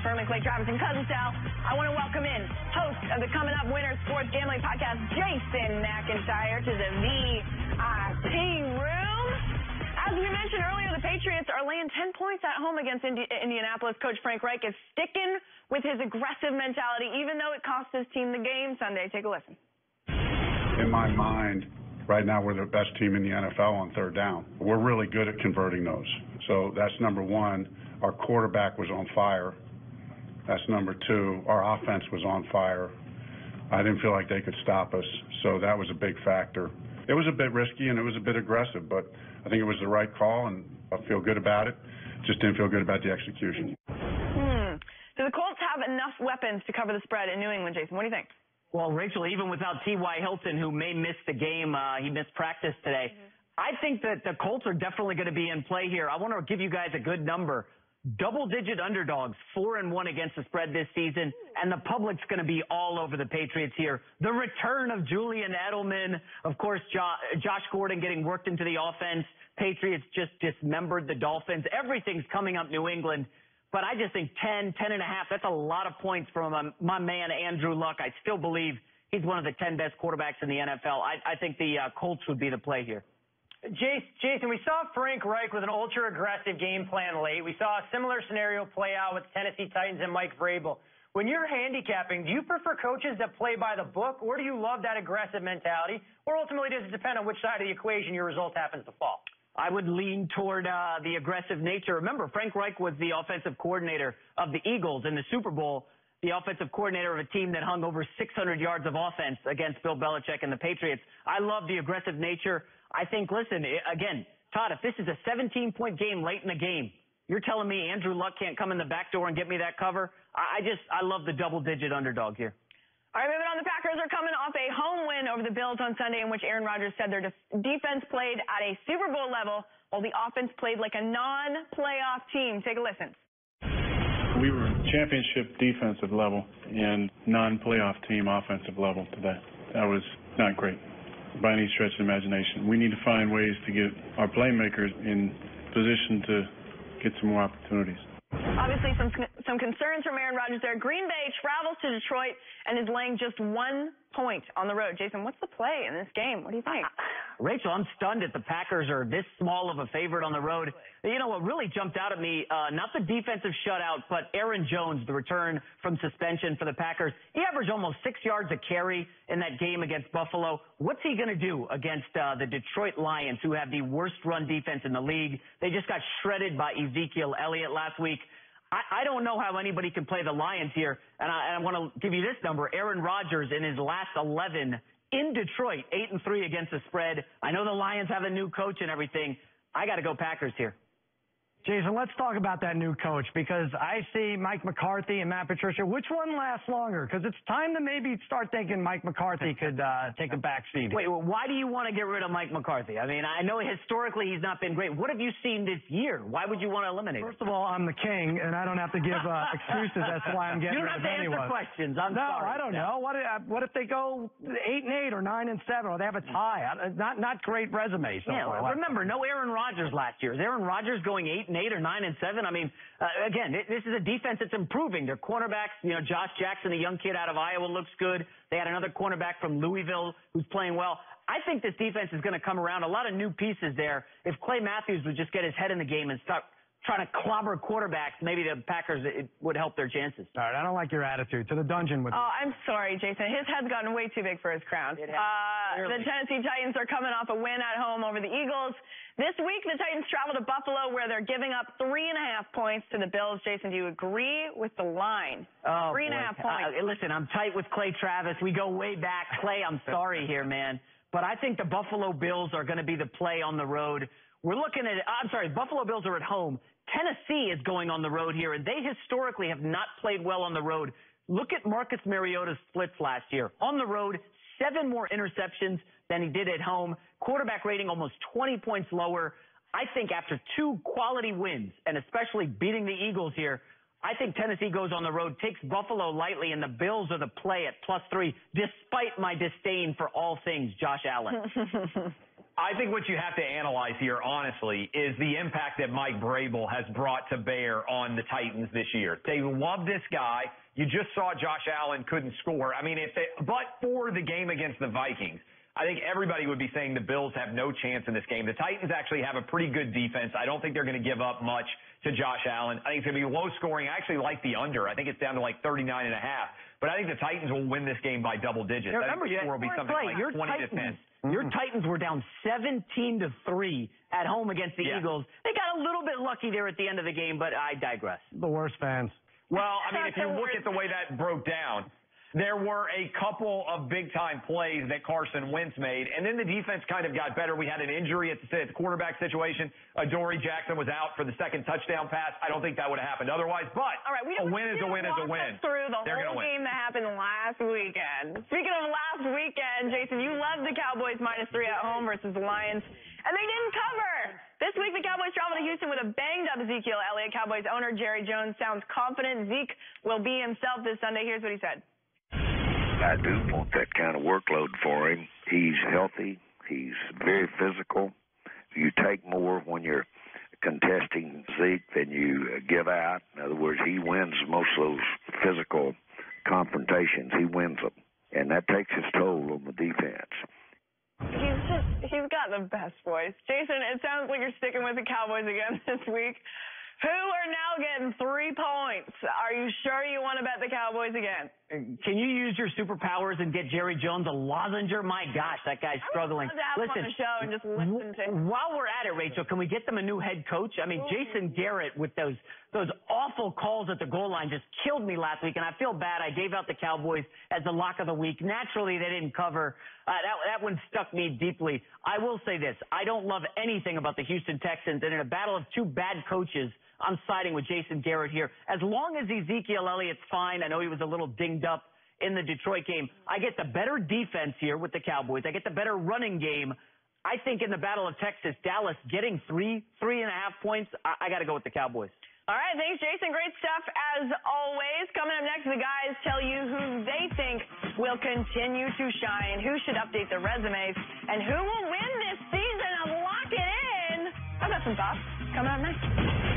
Furman, Clay Travis, and Cousin Sal. I want to welcome in host of the Coming Up Winter Sports Gambling Podcast, Jason McIntyre, to the VIP room. As we mentioned earlier, the Patriots are laying 10 points at home against Indianapolis. Coach Frank Reich is sticking with his aggressive mentality, even though it cost his team the game Sunday. Take a listen. In my mind, right now we're the best team in the NFL on third down. We're really good at converting those. So that's number one. Our quarterback was on fire. That's number two. Our offense was on fire. I didn't feel like they could stop us, so that was a big factor. It was a bit risky and it was a bit aggressive, but I think it was the right call, and I feel good about it. Just didn't feel good about the execution. Do the Colts have enough weapons to cover the spread in New England, Jason? What do you think? Well, Rachel, even without T.Y. Hilton, who may miss the game, he missed practice today, I think that the Colts are definitely going to be in play here. I want to give you guys a good number. Double-digit underdogs, 4-1 against the spread this season, and the public's going to be all over the Patriots here. The return of Julian Edelman, of course, Josh Gordon getting worked into the offense. Patriots just dismembered the Dolphins. Everything's coming up New England. But I just think 10, 10.5, that's a lot of points from my man Andrew Luck. I still believe he's one of the 10 best quarterbacks in the NFL. I think the Colts would be the play here. Jason, we saw Frank Reich with an ultra-aggressive game plan late. We saw a similar scenario play out with Tennessee Titans and Mike Vrabel. When you're handicapping, do you prefer coaches that play by the book, or do you love that aggressive mentality? Or ultimately, does it depend on which side of the equation your result happens to fall? I would lean toward the aggressive nature. Remember, Frank Reich was the offensive coordinator of the Eagles in the Super Bowl, the offensive coordinator of a team that hung over 600 yards of offense against Bill Belichick and the Patriots. I love the aggressive nature. I think, listen, again, Todd, if this is a 17-point game late in the game, you're telling me Andrew Luck can't come in the back door and get me that cover? I love the double-digit underdog here. All right, moving on. The Packers are coming off a home win over the Bills on Sunday, in which Aaron Rodgers said their defense played at a Super Bowl level, while the offense played like a non-playoff team. Take a listen. We were championship defensive level and non-playoff team offensive level today. That was not great by any stretch of the imagination. We need to find ways to get our playmakers in position to get some more opportunities. Obviously, some concerns from Aaron Rodgers there. Green Bay travels to Detroit and is laying just 1 point on the road. Jason, what's the play in this game? What do you think? Rachel, I'm stunned that the Packers are this small of a favorite on the road. You know, what really jumped out at me, not the defensive shutout, but Aaron Jones, the return from suspension for the Packers. He averaged almost 6 yards a carry in that game against Buffalo. What's he going to do against the Detroit Lions, who have the worst run defense in the league? They just got shredded by Ezekiel Elliott last week. I don't know how anybody can play the Lions here, and I want to give you this number. Aaron Rodgers in his last 11 in Detroit, 8-3 against the spread. I know the Lions have a new coach and everything. I got to go Packers here. Jason, let's talk about that new coach, because I see Mike McCarthy and Matt Patricia. Which one lasts longer? Because it's time to maybe start thinking Mike McCarthy could take a back seat. Wait, well, why do you want to get rid of Mike McCarthy? I mean, I know historically he's not been great. What have you seen this year? Why would you want to eliminate him? First of all, I'm the king, and I don't have to give excuses as to why I'm getting rid of anyone. You don't have to answer questions. I'm sorry. No, I don't know. What if they go 8-8 or 9-7, or they have a tie? Not great resume. So yeah, far. Remember, no Aaron Rodgers last year. Is Aaron Rodgers going 8-8 or 9-7? I mean, again, this is a defense that's improving. Their cornerbacks, you know, Josh Jackson, the young kid out of Iowa, looks good. They had another cornerback from Louisville who's playing well. I think this defense is going to come around. A lot of new pieces there. If Clay Matthews would just get his head in the game and stop trying to clobber quarterbacks, maybe the Packers, it would help their chances. All right, I don't like your attitude. To the dungeon with Oh, I'm sorry, Jason. His head's gotten way too big for his crown. The Tennessee Titans are coming off a win at home over the Eagles. This week, the Titans travel to Buffalo, where they're giving up 3.5 points to the Bills. Jason, do you agree with the line? Oh, 3.5 points. Listen, I'm tight with Clay Travis. We go way back. Clay, I'm sorry here, man. But I think the Buffalo Bills are going to be the play on the road. We're looking at, Buffalo Bills are at home. Tennessee is going on the road here, and they historically have not played well on the road. Look at Marcus Mariota's splits last year. On the road, 7 more interceptions than he did at home. Quarterback rating almost 20 points lower. I think after 2 quality wins, and especially beating the Eagles here, I think Tennessee goes on the road, takes Buffalo lightly, and the Bills are the play at +3, despite my disdain for all things Josh Allen. I think what you have to analyze here, honestly, is the impact that Mike Vrabel has brought to bear on the Titans this year. They love this guy. You just saw Josh Allen couldn't score. I mean, but for the game against the Vikings, I think everybody would be saying the Bills have no chance in this game. The Titans actually have a pretty good defense. I don't think they're going to give up much to Josh Allen. I think it's going to be low scoring. I actually like the under. I think it's down to like 39.5. But I think the Titans will win this game by double digits. Remember, I think the score will be something like 20-10. Your Titans were down 17-3 at home against the Eagles. They got a little bit lucky there at the end of the game, but I digress. The worst fans. Well, I mean, if you look at the way that broke down, there were a couple of big-time plays that Carson Wentz made, and then the defense kind of got better. We had an injury at the quarterback situation. Dory Jackson was out for the second touchdown pass. I don't think that would have happened otherwise, but all right, a win is a win is a win. Through the whole game that happened last weekend. Speaking of last weekend, Jason, you loved the Cowboys -3 at home versus the Lions, and they didn't cover. This week, the Cowboys travel to Houston with a banged-up Ezekiel Elliott. Cowboys owner Jerry Jones sounds confident Zeke will be himself this Sunday. Here's what he said. I do want that kind of workload for him. He's healthy. He's very physical. You take more when you're contesting Zeke than you give out. In other words, he wins most of those physical confrontations. He wins them. And that takes its toll on the defense. He's got the best voice. Jason, it sounds like you're sticking with the Cowboys again this week. Who are now getting 3 points? Are you sure you want to bet the Cowboys again? Can you use your superpowers and get Jerry Jones a lozenger? My gosh, that guy's struggling. I would love to have him on the show and just listen to him. While we're at it, Rachel, can we get them a new head coach? I mean, Jason Garrett with those awful calls at the goal line just killed me last week, and I feel bad. I gave out the Cowboys as the lock of the week. Naturally, they didn't cover. That one stuck me deeply. I will say this. I don't love anything about the Houston Texans, and in a battle of two bad coaches, I'm siding with Jason Garrett here. As long as Ezekiel Elliott's fine, I know he was a little dinged up in the Detroit game. I get the better defense here with the Cowboys. I get the better running game. I think in the Battle of Texas, Dallas getting 3.5 points, I got to go with the Cowboys. All right, thanks, Jason. Great stuff as always. Coming up next, the guys tell you who they think will continue to shine, who should update their resumes, and who will win this season of Lock It In. I've got some thoughts coming up next.